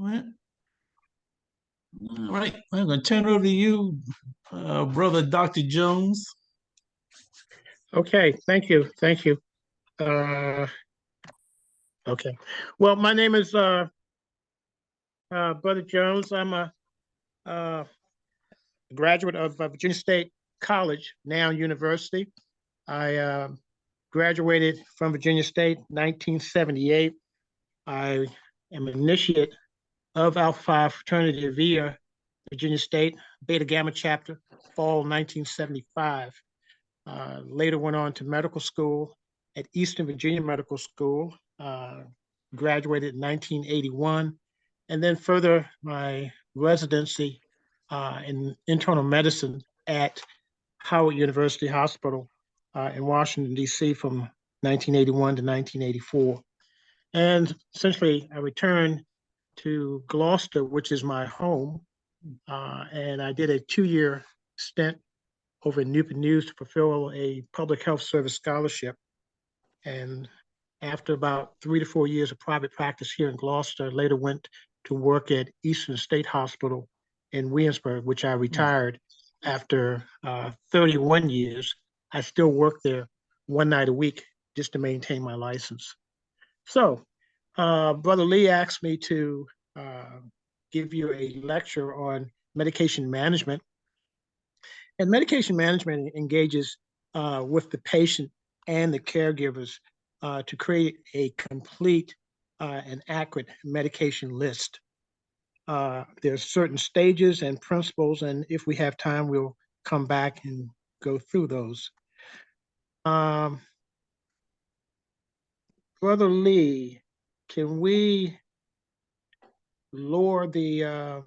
right. All right. I'm going to turn it over to you, brother Dr. Jones. Okay, thank you. Thank you. Okay. Well, my name is Brother Jones. I'm a graduate of Virginia State College, now University. I graduated from Virginia State 1978. I am an initiate of Alpha Phi fraternity via Virginia State, Beta Gamma chapter, fall 1975. Later went on to medical school at Eastern Virginia Medical School, graduated in 1981, and then further my residency in internal medicine at Howard University Hospital in Washington, D.C. from 1981 to 1984. And essentially, I returned to Gloucester, which is my home, and I did a 2-year stint over in Newport News to fulfill a public health service scholarship. And after about 3 to 4 years of private practice here in Gloucester, later went to work at Eastern State Hospital in Williamsburg, which I retired after 31 years. I still work there one night a week just to maintain my license. So, Brother Lee asked me to give you a lecture on medication management. And medication management engages with the patient and the caregivers to create a complete and accurate medication list. There's certain stages and principles, and if we have time, we'll come back and go through those. Brother Lee, can we lower the, are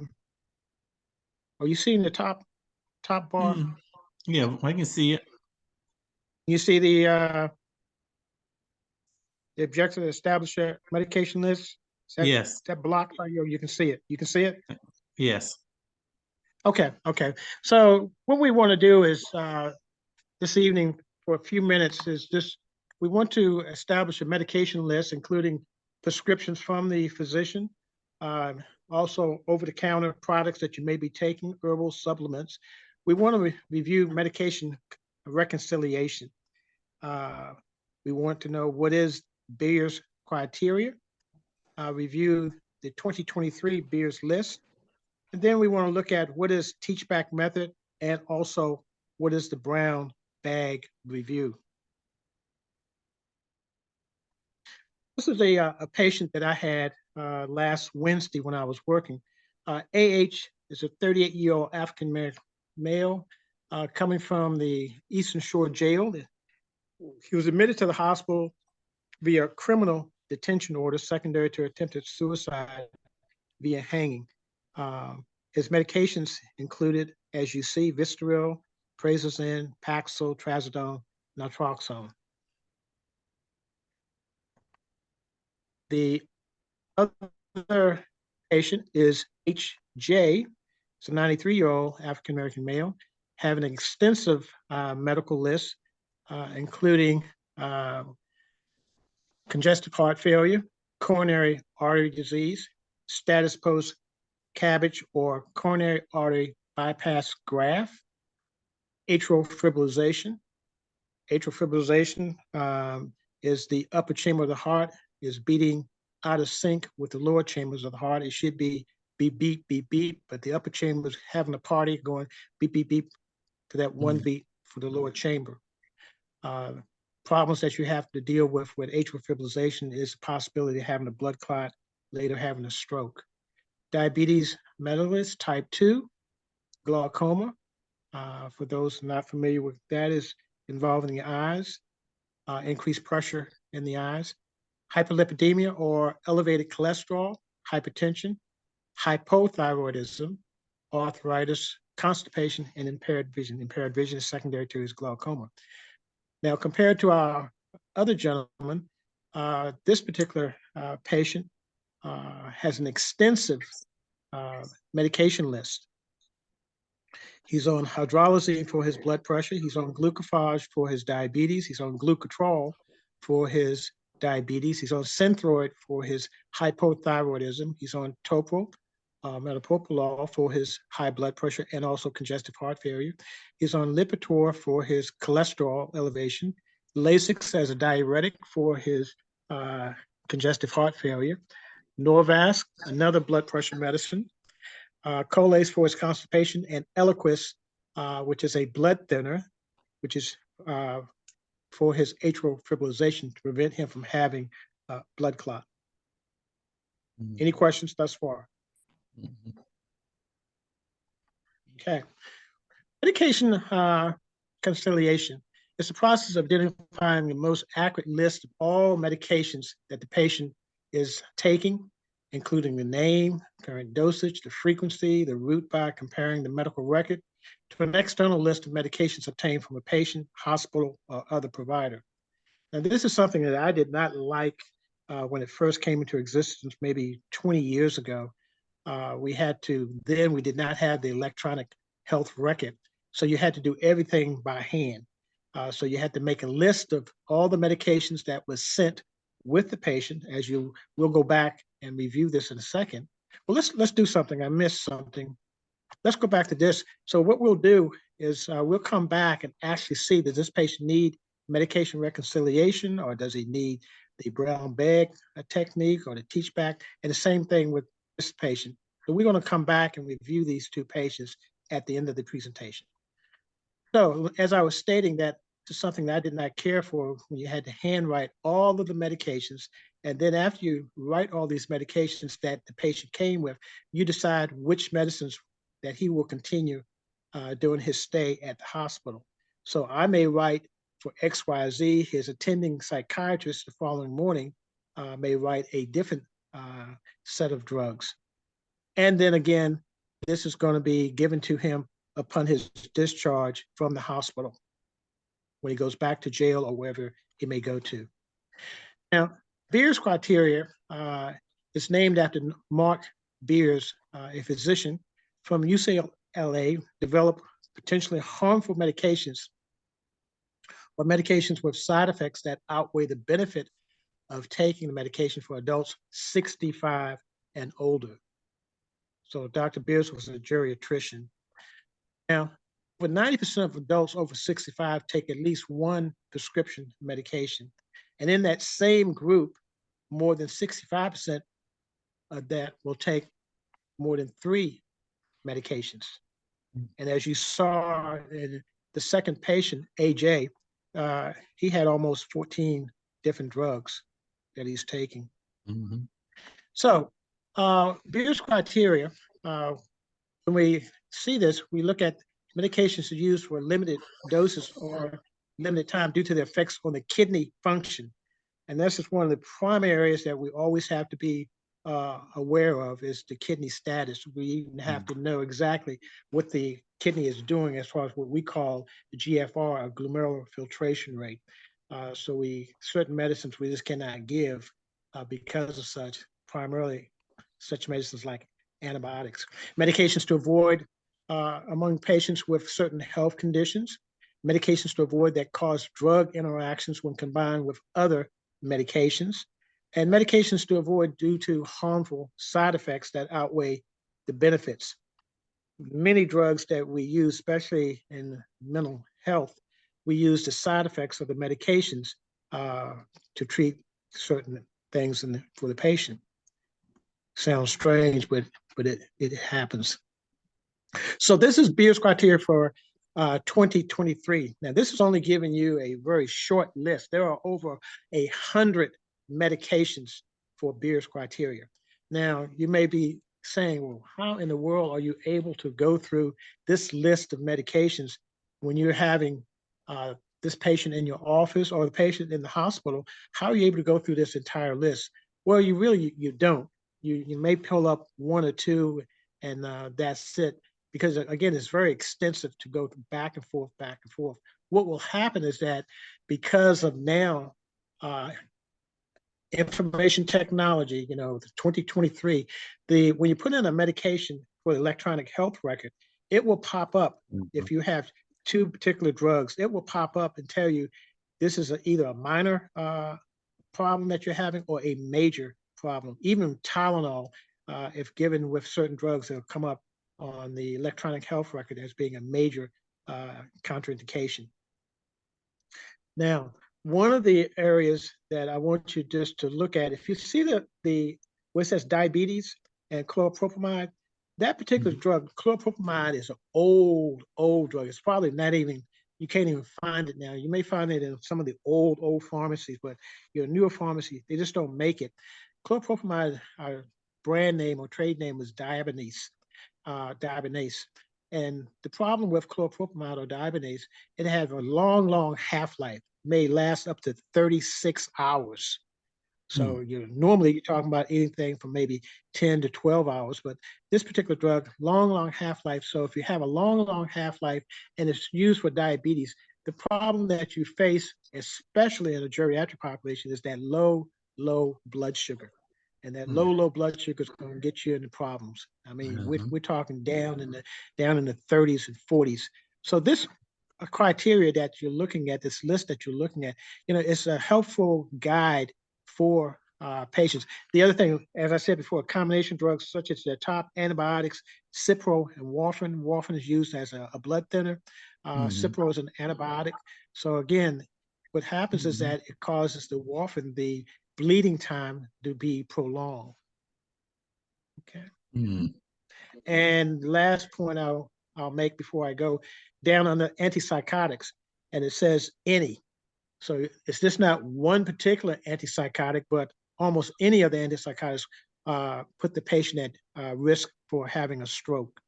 you seeing the top bar? Yeah, I can see it. You see the objective to establish a medication list? Yes. Is that blocked by you? You can see it. You can see it? Yes. Okay. So what we want to do is this evening for a few minutes is just, we want to establish a medication list, including prescriptions from the physician, also over-the-counter products that you may be taking, herbal supplements. We want to review medication reconciliation. We want to know what is Beers criteria, review the 2023 Beers list, and then we want to look at what is teach-back method and also what is the brown bag review. This is a patient that I had last Wednesday when I was working. AH is a 38-year-old African-American male coming from the Eastern Shore Jail. He was admitted to the hospital via criminal detention order secondary to attempted suicide via hanging. His medications included, as you see, Vistaril, Prazosin, Paxil, Trazodone, naltrexone. The other patient is HJ. It's a 93-year-old African-American male, having an extensive medical list, including congestive heart failure, coronary artery disease, status post CABG or coronary artery bypass graft, atrial fibrillation. Atrial fibrillation is the upper chamber of the heart is beating out of sync with the lower chambers of the heart. It should be beep, beep, beep, beep, but the upper chamber is having a party going beep, beep, beep to that one beat for the lower chamber. Problems that you have to deal with atrial fibrillation is the possibility of having a blood clot, later having a stroke. Diabetes mellitus type 2, glaucoma. For those not familiar with that, is involving the eyes, increased pressure in the eyes. Hyperlipidemia or elevated cholesterol, hypertension, hypothyroidism, arthritis, constipation, and impaired vision. Impaired vision is secondary to his glaucoma. Now, compared to our other gentleman, this particular patient has an extensive medication list. He's on hydralazine for his blood pressure. He's on glucophage for his diabetes. He's on glucotrol for his diabetes. He's on Synthroid for his hypothyroidism. He's on Toprol, metoprolol for his high blood pressure and also congestive heart failure. He's on Lipitor for his cholesterol elevation, Lasix as a diuretic for his congestive heart failure, Norvasc, another blood pressure medicine, Colace for his constipation, and Eliquis, which is a blood thinner, which is for his atrial fibrillation to prevent him from having blood clot. Mhm. Any questions thus far? Mhm. Okay. Medication conciliation is the process of identifying the most accurate list of all medications that the patient is taking, including the name, current dosage, the frequency, the route by comparing the medical record to an external list of medications obtained from a patient, hospital, or other provider. Now, this is something that I did not like when it first came into existence, maybe 20 years ago. We did not have the electronic health record. So you had to do everything by hand. So you had to make a list of all the medications that was sent with the patient, we'll go back and review this in a second. Well, let's do something. I missed something. Let's go back to this. So what we'll do is we'll come back and actually see, does this patient need medication reconciliation, or does he need the brown bag technique or the teach back? And the same thing with this patient. So we're going to come back and review these two patients at the end of the presentation. So as I was stating, that is something that I did not care for when you had to handwrite all of the medications. And then after you write all these medications that the patient came with, you decide which medicines that he will continue during his stay at the hospital. So I may write for XYZ, his attending psychiatrist the following morning may write a different set of drugs. And then again, this is going to be given to him upon his discharge from the hospital when he goes back to jail or wherever he may go to. Now, Beers criteria is named after Mark Beers, a physician from UCLA, developed potentially harmful medications or medications with side effects that outweigh the benefit of taking the medication for adults 65 and older. So Dr. Beers was a geriatrician. Now, over 90% of adults over 65 take at least one prescription medication. And in that same group, more than 65% of that will take more than 3 medications. And as you saw in the second patient, AJ, he had almost 14 different drugs that he's taking. Mhm. So Beers criteria, when we see this, we look at medications used for limited doses or limited time due to their effects on the kidney function. And this is one of the primary areas that we always have to be aware of, is the kidney status. We even have to know exactly what the kidney is doing as far as what we call the GFR, or glomerular filtration rate. So certain medicines we just cannot give because of such, primarily such medicines like antibiotics. Medications to avoid among patients with certain health conditions, medications to avoid that cause drug interactions when combined with other medications, and medications to avoid due to harmful side effects that outweigh the benefits. Many drugs that we use, especially in mental health, we use the side effects of the medications to treat certain things for the patient. Sounds strange, but it happens. So this is Beers criteria for 2023. Now, this is only giving you a very short list. There are over 100 medications for Beers criteria. Now, you may be saying, well, how in the world are you able to go through this list of medications when you're having this patient in your office or the patient in the hospital? How are you able to go through this entire list? Well, you don't. You may pull up one or two and that's it. Because again, it's very extensive to go back and forth, back and forth. What will happen is that because of now information technology, the 2023, when you put in a medication for the electronic health record, it will pop up. If you have 2 particular drugs, it will pop up and tell you this is either a minor problem that you're having or a major problem. Even Tylenol, if given with certain drugs, it'll come up on the electronic health record as being a major contraindication. Now, one of the areas that I want you just to look at, if you see where it says diabetes and chloropropamide, that particular drug, chloropropamide, is an old drug. It's probably not even, you can't even find it now. You may find it in some of the old pharmacies, but your newer pharmacy, they just don't make it. Chloropropamide, our brand name or trade name is Diabinase. And the problem with chloropropamide or Diabinase, it has a long half-life, may last up to 36 hours. So normally you're talking about anything from maybe 10 to 12 hours, but this particular drug, long half-life. So if you have a long half-life and it's used for diabetes, the problem that you face, especially in a geriatric population, is that low blood sugar. And that low blood sugar is going to get you into problems. I mean, we're talking down in the 30s and 40s. So this criteria that you're looking at, this list that you're looking at, it's a helpful guide for patients. The other thing, as I said before, combination drugs such as the top antibiotics, Cipro and warfarin. Warfarin is used as a blood thinner. Cipro is an antibiotic. So again, what happens is that it causes the warfarin, the bleeding time, to be prolonged. Okay. And last point I'll make before I go, down on the antipsychotics, and it says any. So it's just not one particular antipsychotic, but almost any of the antipsychotics put the patient at risk for having a stroke.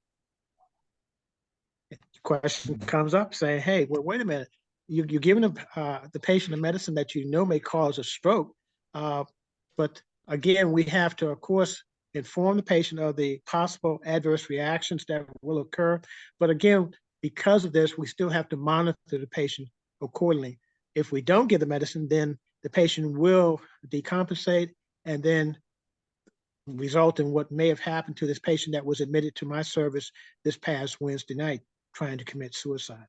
The question comes up saying, hey, well, wait a minute. You're giving the patient a medicine that you know may cause a stroke. But again, we have to, of course, inform the patient of the possible adverse reactions that will occur. But again, because of this, we still have to monitor the patient accordingly. If we don't give the medicine, then the patient will decompensate and then result in what may have happened to this patient that was admitted to my service this past Wednesday night trying to commit suicide.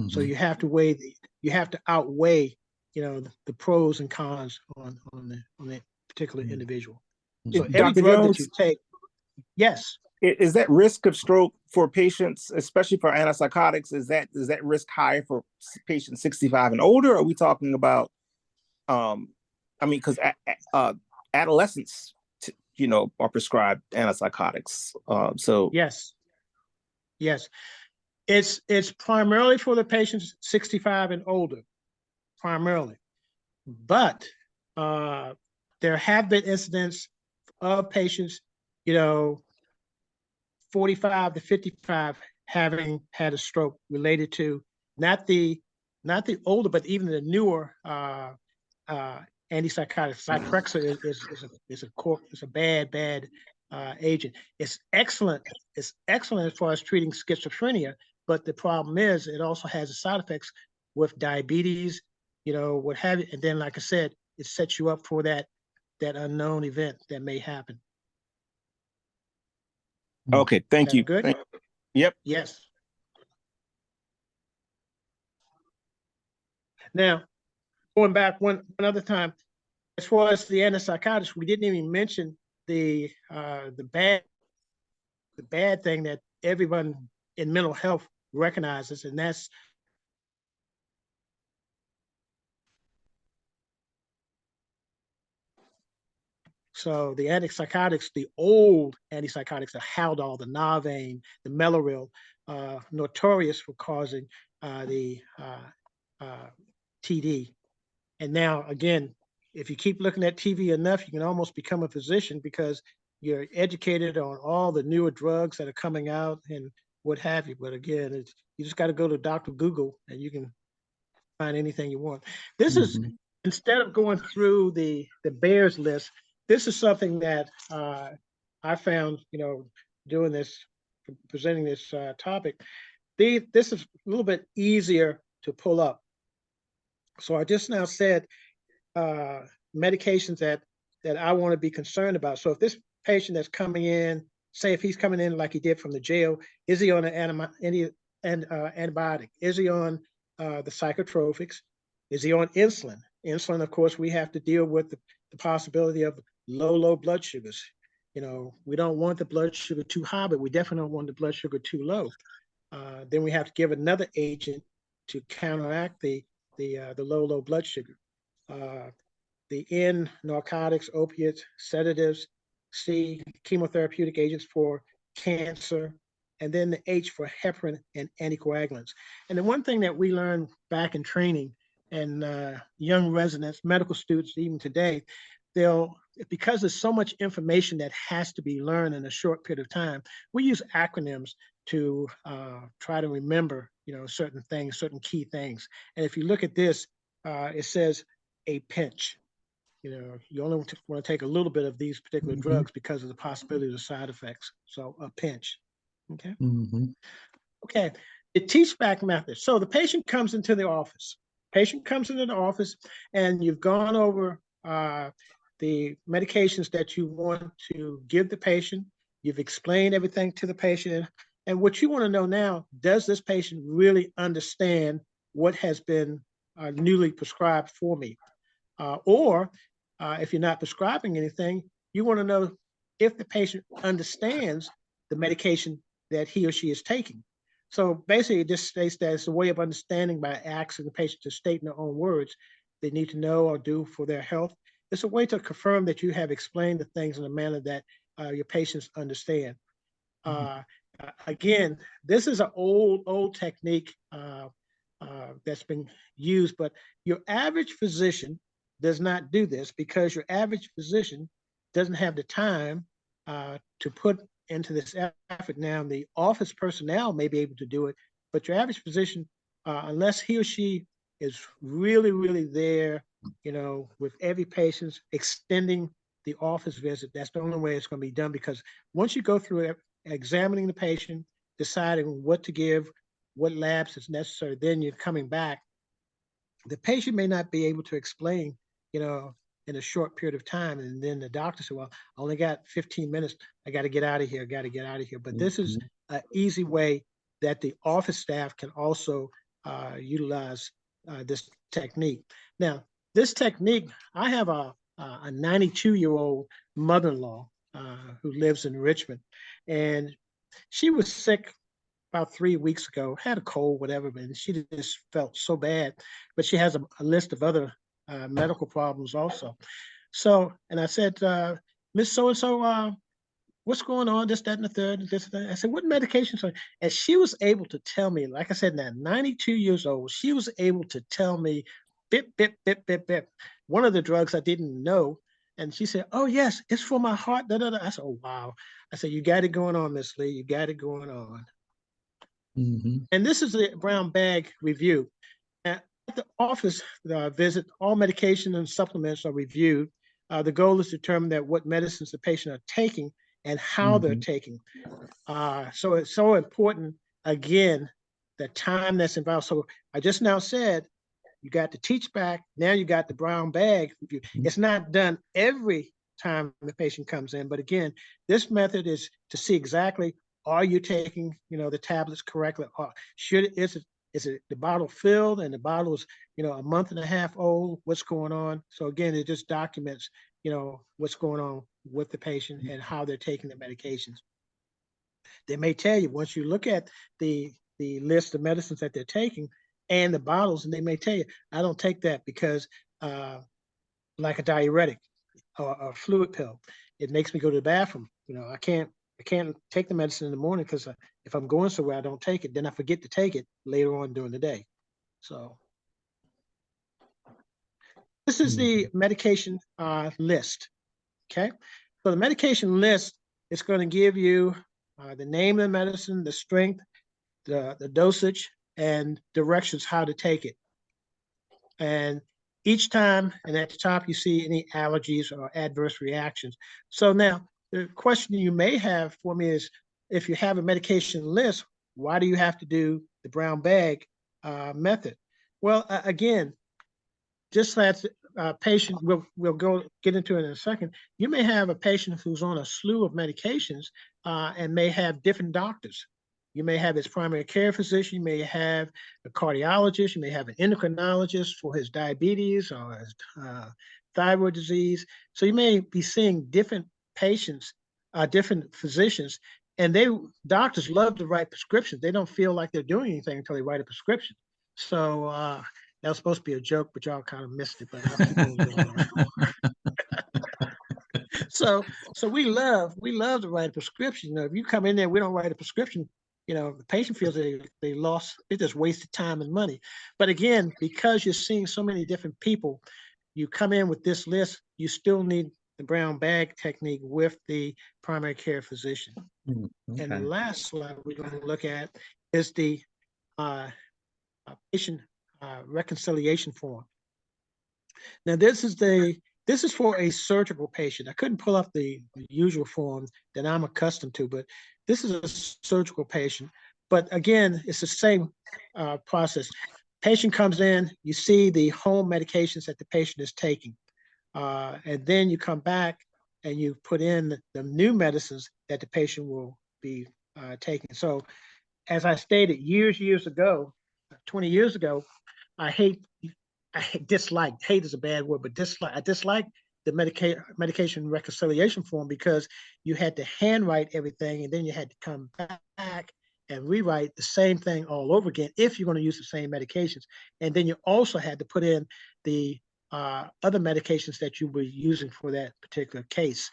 So you have to outweigh, the pros and cons on the particular individual. So every Dr. drug Jones, that you take, yes. Is that risk of stroke for patients, especially for antipsychotics, is that risk higher for patients 65 and older? Or are we talking about, because adolescents, are prescribed antipsychotics. So yes, it's primarily for the patients 65 and older, primarily, but there have been incidents of patients, 45 to 55 having had a stroke related to not the older, but even the newer antipsychotics. Cyprexa is a bad agent. It's excellent. It's excellent as far as treating schizophrenia, but the problem is it also has the side effects with diabetes, what have you. And then, like I said, it sets you up for that unknown event that may happen. Okay, thank you. Good? Yep. Yes. Now, going back one other time, as far as the antipsychotics, we didn't even mention the bad thing that everyone in mental health recognizes, and that's so the antipsychotics, the old antipsychotics, the Haldol, the Narvane, the Mellaril, notorious for causing the TD. And now, again, if you keep looking at TV enough, you can almost become a physician because you're educated on all the newer drugs that are coming out and what have you. But again, you just got to go to Dr. Google and you can find anything you want. This is, instead of going through the Bears list, this is something that I found, doing this, presenting this topic. This is a little bit easier to pull up. So I just now said medications that I want to be concerned about. So if this patient that's coming in, say if he's coming in like he did from the jail, is he on an antibiotic? Is he on the psychotropics? Is he on insulin? insulin, of course, we have to deal with the possibility of low blood sugars. You know, we don't want the blood sugar too high, but we definitely don't want the blood sugar too low. Then we have to give another agent to counteract the low blood sugar. The N, narcotics, opiates, sedatives. C, chemotherapeutic agents for cancer. And then the H for heparin and anticoagulants. And the one thing that we learned back in training, and young residents, medical students, even today, because there's so much information that has to be learned in a short period of time, we use acronyms to try to remember, you know, certain things, certain key things. And if you look at this, it says a pinch. You know, you only want to take a little bit of these particular drugs because of the possibility of the side effects. So a pinch. Okay. Okay. The teach back method. So the patient comes into the office. And you've gone over the medications that you want to give the patient. You've explained everything to the patient. And what you want to know now, does this patient really understand what has been newly prescribed for me? Or if you're not prescribing anything, you want to know if the patient understands the medication that he or she is taking. So basically, it just states that it's a way of understanding by asking the patient to state in their own words they need to know or do for their health. It's a way to confirm that you have explained the things in a manner that your patients understand. Again, this is an old technique that's been used, but your average physician does not do this because your average physician doesn't have the time to put into this effort. Now, the office personnel may be able to do it, but your average physician, unless he or she is really there, you know, with every patient, extending the office visit, that's the only way it's going to be done. Because once you go through examining the patient, deciding what to give, what labs is necessary, then you're coming back. The patient may not be able to explain, you know, in a short period of time. And then the doctor said, well, I only got 15 minutes. I got to get out of here. But this is an easy way that the office staff can also utilize this technique. Now, this technique, I have a 92-year-old mother-in-law who lives in Richmond, and she was sick about 3 weeks ago, had a cold, whatever, and she just felt so bad. But she has a list of other medical problems also. So, and I said, Miss So-and-so, what's going on? This, that, and the third, and this, that. I said, what medications are? And she was able to tell me, like I said, now 92 years old, she was able to tell me, bip, one of the drugs I didn't know. And she said, oh, yes, it's for my heart. Da, da, da. I said, oh, wow. I said, you got it going on, Miss Lee. You got it going on. And this is the brown bag review. At the office visit, all medication and supplements are reviewed. The goal is to determine that what medicines the patient are taking and how they're taking. So it's so important, again, the time that's involved. So I just now said, you got the teach back, now you got the brown bag review. It's not done every time the patient comes in, but again, this method is to see exactly, are you taking, you know, the tablets correctly? Or is it the bottle filled and the bottle is, you know, a month and a half old? What's going on? So again, it just documents, you know, what's going on with the patient and how they're taking the medications. They may tell you, once you look at the list of medicines that they're taking and the bottles, and they may tell you, I don't take that because like a diuretic or a fluid pill, it makes me go to the bathroom. You know, I can't take the medicine in the morning because if I'm going somewhere, I don't take it. Then I forget to take it later on during the day. So this is the medication list. Okay. So the medication list is going to give you the name of the medicine, the strength, the dosage, and directions how to take it. And each time, and at the top, you see any allergies or adverse reactions. So now, the question you may have for me is, if you have a medication list, why do you have to do the brown bag method? Well, again, just as a patient, we'll get into it in a second. You may have a patient who's on a slew of medications and may have different doctors. You may have his primary care physician, you may have a cardiologist, you may have an endocrinologist for his diabetes or his thyroid disease. So you may be seeing different patients, different physicians, and doctors love to write prescriptions. They don't feel like they're doing anything until they write a prescription. So that was supposed to be a joke, but y'all kind of missed it, but I'll keep on going. So we love to write a prescription. You know, if you come in there, we don't write a prescription, you know, the patient feels they just wasted time and money. But again, because you're seeing so many different people, you come in with this list, you still need the brown bag technique with the primary care physician. Okay. And the last slide we're going to look at is the patient reconciliation form. Now, this is for a surgical patient. I couldn't pull up the usual form that I'm accustomed to, but this is a surgical patient. But again, it's the same process. Patient comes in, you see the home medications that the patient is taking. And then you come back and you put in the new medicines that the patient will be taking. So as I stated years ago, 20 years ago, hate is a bad word, but I dislike the medication reconciliation form because you had to handwrite everything and then you had to come back and rewrite the same thing all over again if you're going to use the same medications. And then you also had to put in the other medications that you were using for that particular case.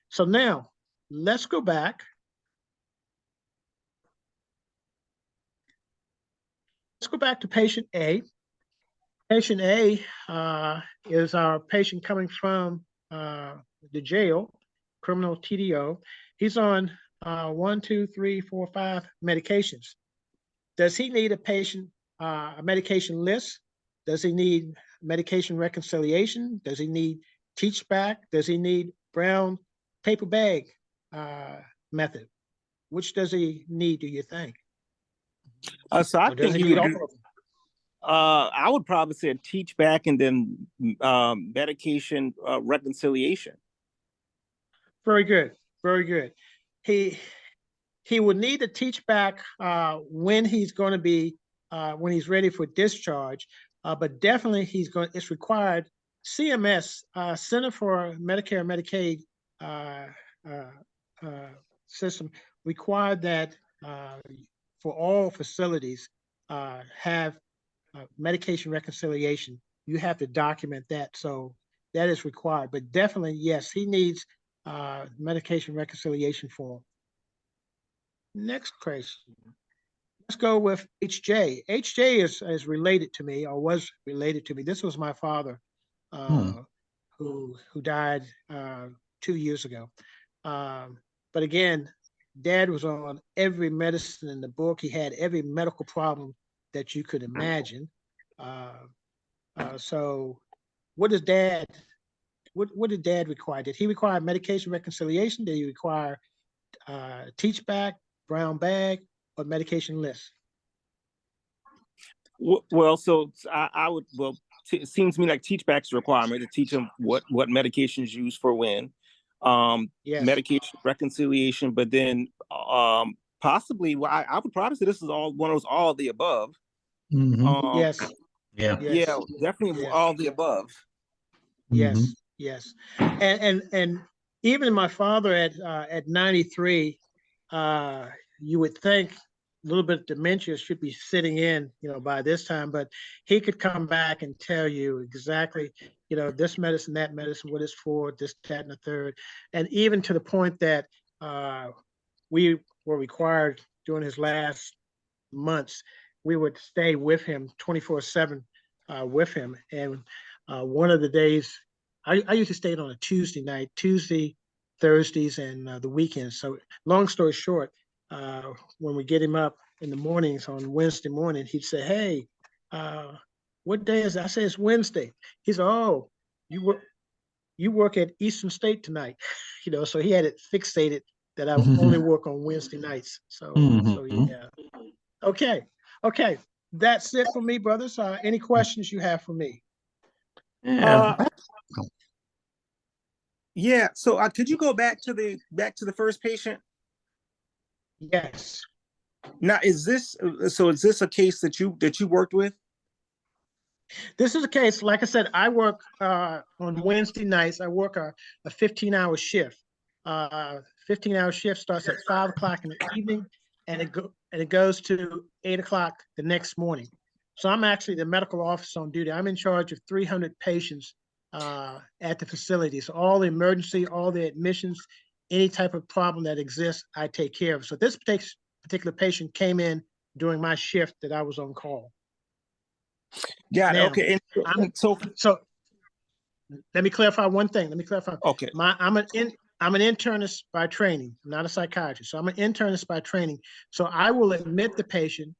So now let's go back. Let's go back to patient A. Patient A is our patient coming from the jail, criminal TDO. He's on 1, 2, 3, 4, 5 medications. Does he need a medication list? Does he need medication reconciliation? Does he need teach back? Does he need brown paper bag method? Which does he need, do you think? So I think you would do, I would probably say teach back and then medication reconciliation. Very good. Very good. He would need to teach back when he's going to be when he's ready for discharge, but definitely it's required. CMS, Center for Medicare and Medicaid system, required that for all facilities have medication reconciliation. You have to document that, so that is required. But definitely, yes, he needs medication reconciliation form. Next question. Let's go with HJ. HJ is related to me, or was related to me. This was my father, who died 2 years ago. But again, Dad was on every medicine in the book. He had every medical problem that you could imagine. So what did Dad require? Did he require medication reconciliation? Did he require teach back, brown bag, or medication list? Well, so I would, it seems to me like teach back's a requirement to teach them what medications used for when. Yes. Medication reconciliation, but then possibly, I would probably say this is all one of those all of the above. Yes. Yeah. Yes. Yeah, definitely yes. All of the above. Yes. Yes. And even my father at 93, you would think a little bit of dementia should be sitting in, by this time, but he could come back and tell you exactly, this medicine, that medicine, what it's for, this, that, and the third. And even to the point that we were required during his last months, we would stay with him 24/7 with him. And one of the days, I used to stay on a Tuesday night, Thursdays, and the weekends. So long story short, when we get him up in the mornings on Wednesday morning, he'd say, "Hey, what day is it?" I say, "It's Wednesday." He said, "Oh, you work at Eastern State tonight." So he had it fixated that I only work on Wednesday nights. So yeah. Okay. That's it for me, brothers. Any questions you have for me? Yeah. So could you go back to the first patient? Yes. Now, is this a case that you worked with? This is a case, like I said, I work on Wednesday nights. I work a 15-hour shift. 15-hour shift starts at 5 o'clock in the evening, and it goes to 8 o'clock the next morning. So I'm actually the medical officer on duty. I'm in charge of 300 patients at the facility. So all the emergency, all the admissions, any type of problem that exists, I take care of. So this particular patient came in during my shift that I was on call. Yeah. Now, Okay. And so let me clarify one thing. Okay. I'm an internist by training, not a psychiatrist. So I'm an internist by training. So I will admit the patient,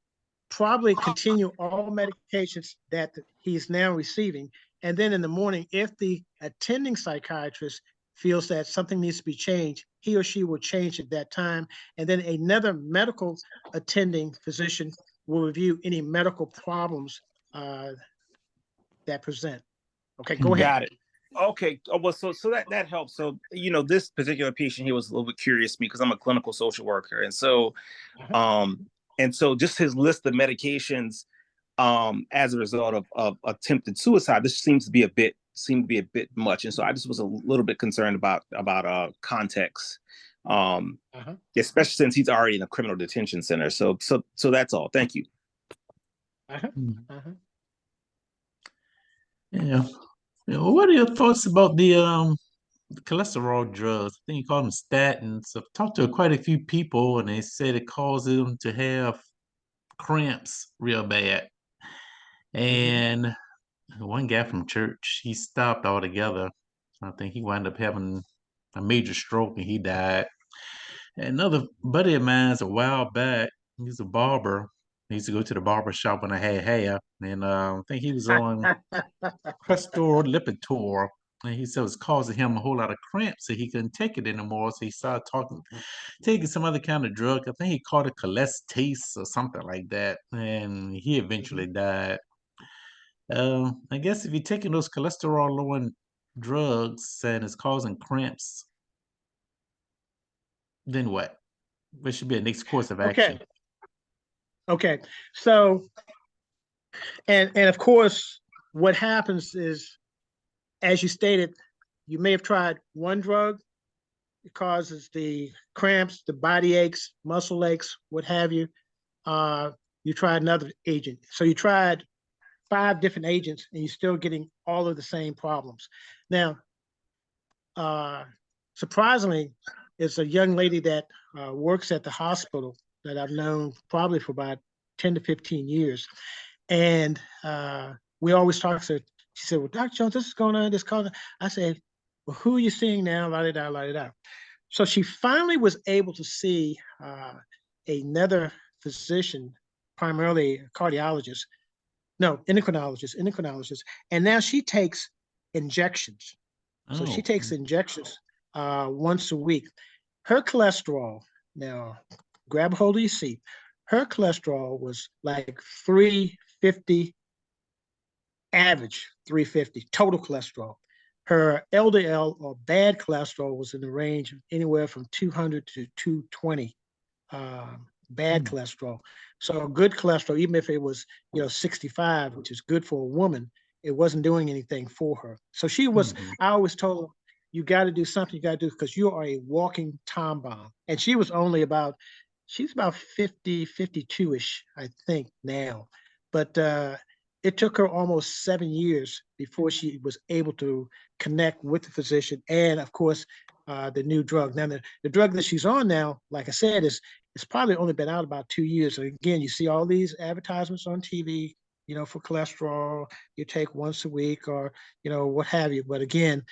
probably continue all medications that he's now receiving. And then in the morning, if the attending psychiatrist feels that something needs to be changed, he or she will change at that time. And then another medical attending physician will review any medical problems that present. Okay, go ahead. Got it. Okay. Oh, well, so that helps. So, this particular patient here was a little bit curious to me because I'm a clinical social worker. And so, just his list of medications as a result of attempted suicide, this seemed to be a bit much. And so I just was a little bit concerned about context. Especially since he's already in a criminal detention center. So that's all. Thank you. Yeah. What are your thoughts about the cholesterol drugs? I think you call them statins. I've talked to quite a few people, and they said it causes them to have cramps real bad. And one guy from church, he stopped altogether. I think he wound up having a major stroke and he died. Another buddy of mine's a while back, he's a barber. He used to go to the barber shop when I had hair, and I think he was on Crestor Lipitor, and he said it was causing him a whole lot of cramps, so he couldn't take it anymore. So he started taking some other kind of drug. I think he called it Colestase or something like that, and he eventually died. I guess if you're taking those cholesterol-lowering drugs and it's causing cramps, then what? What should be a next course of action? Okay. So, and of course, what happens is, as you stated, you may have tried one drug. It causes the cramps, the body aches, muscle aches, what have you. You tried another agent. So you tried 5 different agents and you're still getting all of the same problems. Now, surprisingly, it's a young lady that works at the hospital that I've known probably for about 10 to 15 years. And we always talk to her. She said, well, Dr. Jones, this is going on, this causing. I said, well, who are you seeing now? La-da-da, la-da-da. So she finally was able to see another physician, primarily a cardiologist, no, endocrinologist. And now she takes injections. So she takes injections once a week. Her cholesterol, now grab a hold of your seat, her cholesterol was like 350 average, 350 total cholesterol. Her LDL or bad cholesterol was in the range of anywhere from 200 to 220 bad cholesterol. So good cholesterol, even if it was 65, which is good for a woman, it wasn't doing anything for her. So she was, I always told her, you got to do something, you got to do, because you are a walking time bomb. And she was only about, she's about 50, 52-ish, I think now. But it took her almost 7 years before she was able to connect with the physician and, of course, the new drug. Now, the drug that she's on now, like I said, it's probably only been out about 2 years. So again, you see all these advertisements on TV, for cholesterol, you take once a week or, what have you. But again,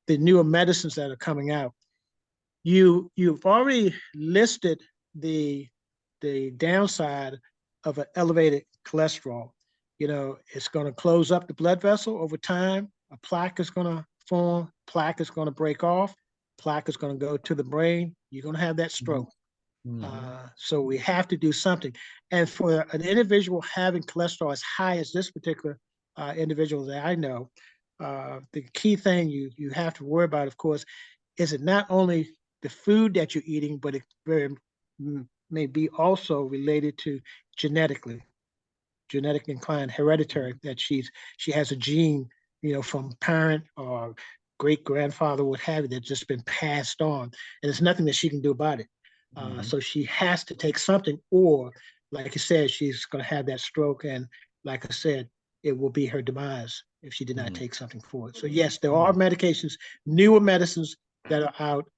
the newer medicines that are coming out, you've already listed the downside of an elevated cholesterol. It's going to close up the blood vessel over time. A plaque is going to form. Plaque is going to break off. Plaque is going to go to the brain. You're going to have that stroke. So we have to do something. And for an individual having cholesterol as high as this particular individual that I know, the key thing you have to worry about, of course, is it not only the food that you're eating, but it's very may be also related to genetic incline, hereditary, that she has a gene, from parent or great grandfather, what have you, that's just been passed on, and there's nothing that she can do about it. So she has to take something, or like you said, she's going to have that stroke, and like I said, it will be her demise if she did not take something for it. So yes, there are medications, newer medicines that are out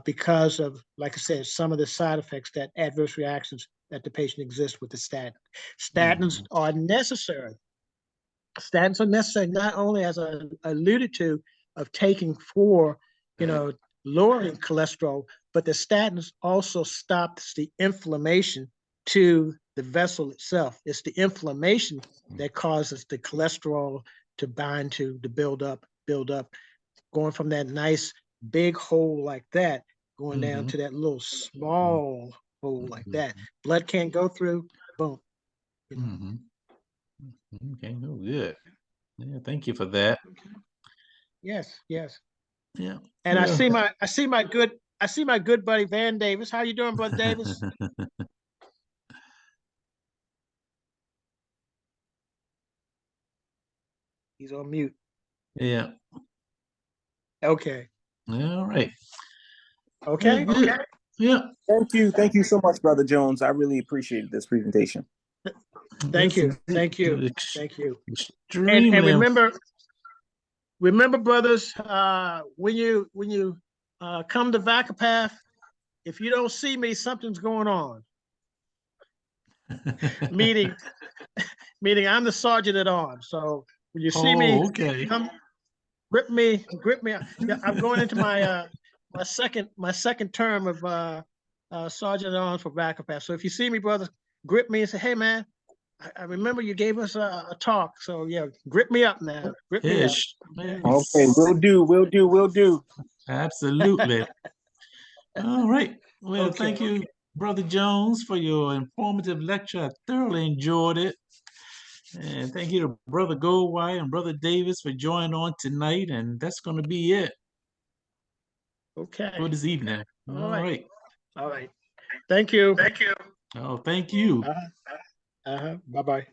because of, like I said, some of the side effects, that adverse reactions that the patient exists with the statin. Statins are necessary. Statins are necessary not only, as I alluded to, of taking for, lowering cholesterol, but the statins also stops the inflammation to the vessel itself. It's the inflammation that causes the cholesterol to bind to build up, going from that nice big hole like that, going down to that little small hole like that. Blood can't go through, boom. Okay, no good. Yeah, thank you for that. Yes. Yeah. And I see my good buddy Van Davis. How you doing, Brother Davis? He's on mute. Yeah. Okay. All right. Okay. Okay. Yeah. Thank you so much, Brother Jones. I really appreciate this presentation. Thank you. Extremely. And remember, brothers, when you come to VacaPath, if you don't see me, something's going on. Meaning I'm the sergeant at arms. So when you see me, come grip me. Yeah, I'm going into my my second term of sergeant at arms for VacaPath. So if you see me, brother, grip me and say, "Hey, man, I remember you gave us a talk." So yeah, grip me up now. Grip me up. Okay, will do. Absolutely. All right. Well, thank you, Brother Jones, for your informative lecture. I thoroughly enjoyed it. And thank you to Brother Goldwire and Brother Davis for joining on tonight. And that's going to be it. Okay. For this evening. All right. Thank you. Oh, thank you. Bye-bye.